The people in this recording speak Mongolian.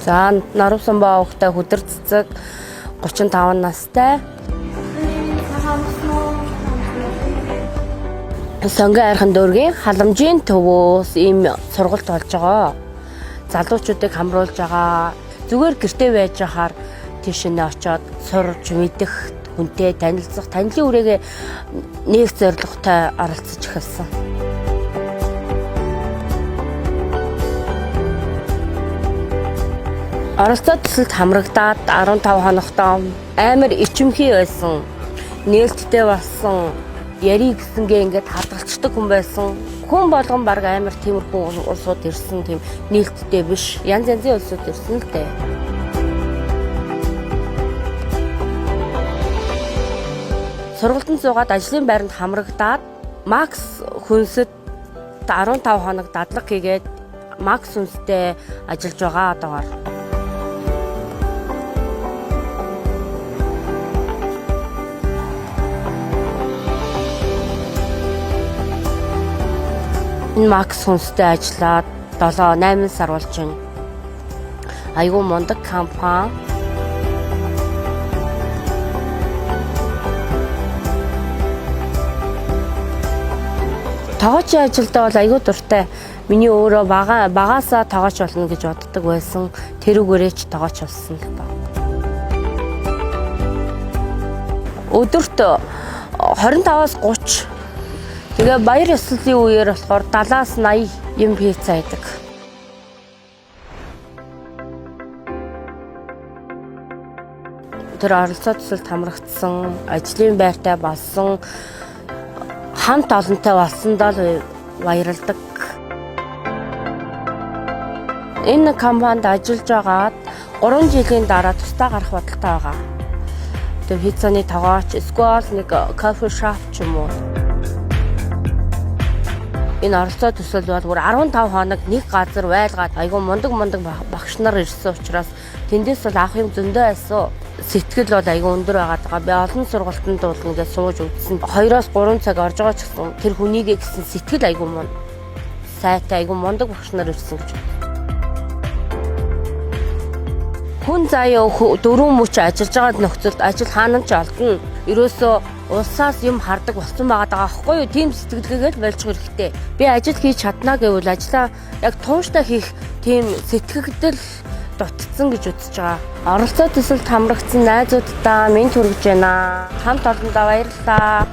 За Нарусан Баахтай хөдөр цэцэг 35 настай. Сонгон айрхан дүүргийн халамжийн төвөөс ийм сургалт болж байгаа. Залуучуудыг хамруулж байгаа. Зүгээр гэртээ байж хахаар тийш нэ очоод сурж мэдэх, хүнтэй танилцах, танилын үрээгээ нэг зорилготой оролцож эхэлсэн. Оролцоод төсөлд хамрагдаад 15 хоногтоо амар ичимхий байсан. Нээлттэй болсон. Яри гэсэнгээ ингээд хадгалцдаг хүн байсан. Хүн болгон баг амар тиймэрхүү улсууд ирсэн тийм нээлттэй биш. Янз янзын улсууд ирсэн л дээ. Сургалтанд суугаад ажлын байранд хамрагдаад Макс хүнсэд 15 хоног дадлаг хийгээд Макс хүнстэй ажиллаж байгаа одоогоор. Энэ Макс хүнстэй ажиллаад 7-8 сар болж байна. Айгуу мундаг компани. Тоогоочийн ажилдаа бол айгуу дуртай. Миний өөрөө багаасаа тоогооч болно гэж боддог байсан. Тэрүүгээрээ ч тоогооч болсон л доо. Өдөрт 25-аас 30. Тэгээ баяр ёслолын үеэр болохоор 70-аас 80 юм пицца идэг. Тэр оролцоо төсөлд хамрагдсан, ажлын байртай болсон, хамт олонтой болсондоо л баярлдаг. Энэ компанид ажиллаж байгаад 3 жилийн дараа тусдаа гарах бодолтой байгаа. Тэгээ пиццаны тоогооч, эсвэл нэг кофе шоп ч юм уу. Энэ оролцоо төсөл бол бүр 15 хоног нэг газар байлгаад айгүй мундаг багш нар ирсэн учраас тэндээс бол авах юм зөндөө байсан. Сэтгэл бол айгүй өндөр байгаа. Би олон сургалтанд бол ингээд сууж үзсэн. 2-3 цаг орж байгаа ч гэсэн тэр хүнийгээ гэсэн сэтгэл айгүй мун. Сайтай айгүй мундаг багш нар ирсэн гэж. Хүн заяа 4 мөч ажиллаж байгаа нөхцөлд ажил хаана ч олдно. Ерөөсөө улсаас юм хардаг болсон байгаа байхгүй юу? Тим сэтгэлгээгээл болж хэрэгтэй. Би ажил хийж чадна гэвэл ажлаа яг тууштай хийх тийм сэтгэгдэл дутцсан гэж үзэж байгаа. Оролцоо төсөлд хамрагдсан найзуудаа минь хүргэж байна. Хамт олондоо баярлалаа.